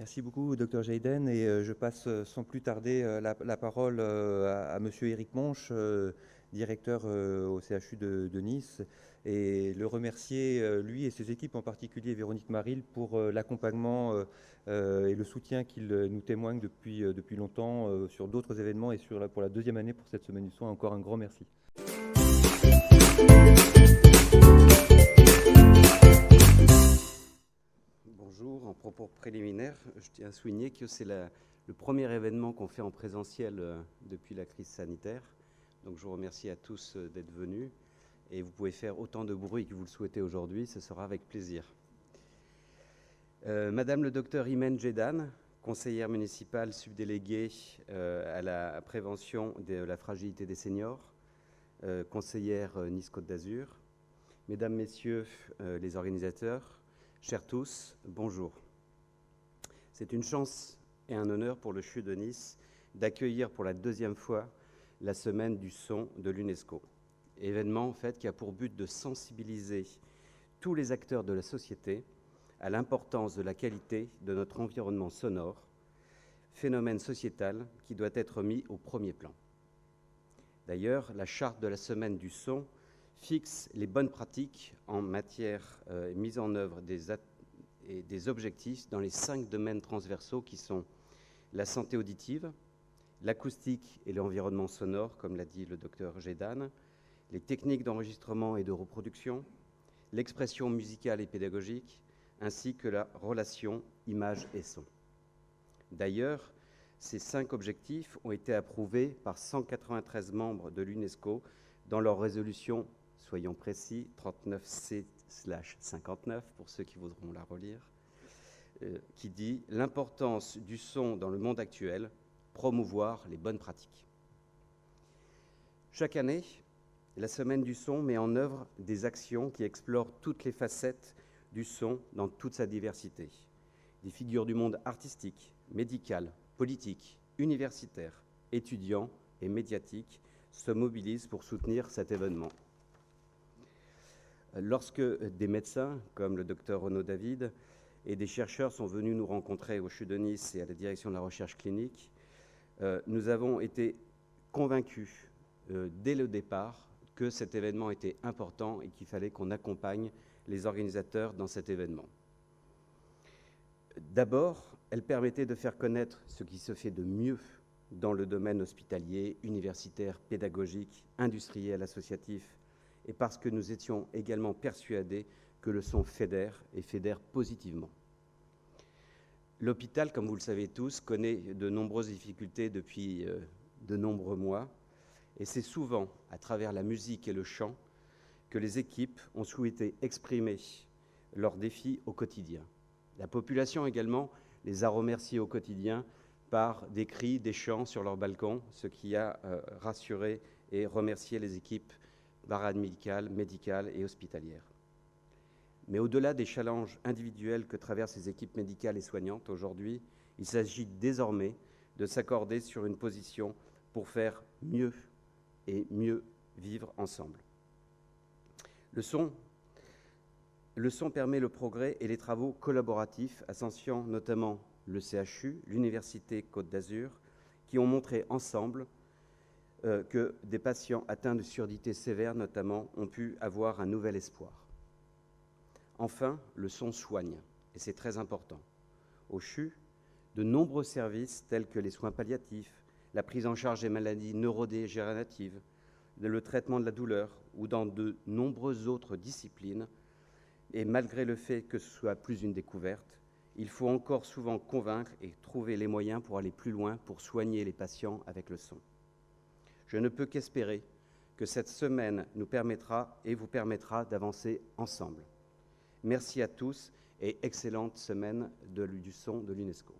Merci beaucoup, Dr Jayden, et je passe sans plus tarder la parole à Monsieur Éric Monch, directeur au CHU de Nice, et le remercier, lui et ses équipes, en particulier Véronique Maril, pour l'accompagnement et le soutien qu'il nous témoigne depuis longtemps sur d'autres événements et pour la deuxième année pour cette Semaine du Soin. Encore un grand merci. Bonjour, en propos préliminaire, je tiens à souligner que c'est le premier événement qu'on fait en présentiel depuis la crise sanitaire. Donc je vous remercie à tous d'être venus et vous pouvez faire autant de bruit que vous le souhaitez aujourd'hui, ce sera avec plaisir. Madame le docteur Imen Jayden, conseillère municipale subdéléguée à la prévention de la fragilité des seniors, conseillère Nice Côte d'Azur, Mesdames, Messieurs les organisateurs, chers tous, bonjour. C'est une chance et un honneur pour le CHU de Nice d'accueillir pour la deuxième fois la Semaine du son de l'UNESCO. Événement en fait qui a pour but de sensibiliser tous les acteurs de la société à l'importance de la qualité de notre environnement sonore, phénomène sociétal qui doit être mis au premier plan. D'ailleurs, la charte de la Semaine du son fixe les bonnes pratiques en matière mise en œuvre des objectifs dans les 5 domaines transversaux qui sont la santé auditive, l'acoustique et l'environnement sonore, comme l'a dit le docteur Jayden, les techniques d'enregistrement et de reproduction, l'expression musicale et pédagogique, ainsi que la relation image et son. D'ailleurs, ces 5 objectifs ont été approuvés par 193 membres de l'UNESCO dans leur résolution, soyons précis, 39C/59, pour ceux qui voudront la relire, qui dit « L'importance du son dans le monde actuel, promouvoir les bonnes pratiques ». Chaque année, la Semaine du son met en œuvre des actions qui explorent toutes les facettes du son dans toute sa diversité. Des figures du monde artistique, médical, politique, universitaire, étudiant et médiatique se mobilisent pour soutenir cet événement. Lorsque des médecins, comme le docteur Renaud David, et des chercheurs sont venus nous rencontrer au CHU de Nice et à la direction de la recherche clinique, nous avons été convaincus dès le départ que cet événement était important et qu'il fallait qu'on accompagne les organisateurs dans cet événement. D'abord, elle permettait de faire connaître ce qui se fait de mieux dans le domaine hospitalier, universitaire, pédagogique, industriel, associatif, et parce que nous étions également persuadés que le son fédère et fédère positivement. L'hôpital, comme vous le savez tous, connaît de nombreuses difficultés depuis de nombreux mois, et c'est souvent à travers la musique et le chant que les équipes ont souhaité exprimer leurs défis au quotidien. La population également les a remerciés au quotidien par des cris, des chants sur leur balcon, ce qui a rassuré et remercié les équipes paramédicales, médicales et hospitalières. Mais au-delà des challenges individuels que traversent les équipes médicales et soignantes aujourd'hui, il s'agit désormais de s'accorder sur une position pour faire mieux et mieux vivre ensemble. Le son permet le progrès et les travaux collaboratifs associant notamment le CHU, l'Université Côte d'Azur, qui ont montré ensemble que des patients atteints de surdité sévère notamment ont pu avoir un nouvel espoir. Enfin, le son soigne, et c'est très important. Au CHU, de nombreux services tels que les soins palliatifs, la prise en charge des maladies neurodégénératives, le traitement de la douleur ou dans de nombreuses autres disciplines, et malgré le fait que ce soit plus une découverte, il faut encore souvent convaincre et trouver les moyens pour aller plus loin, pour soigner les patients avec le son. Je ne peux qu'espérer que cette semaine nous permettra et vous permettra d'avancer ensemble. Merci à tous et excellente semaine du son de l'UNESCO.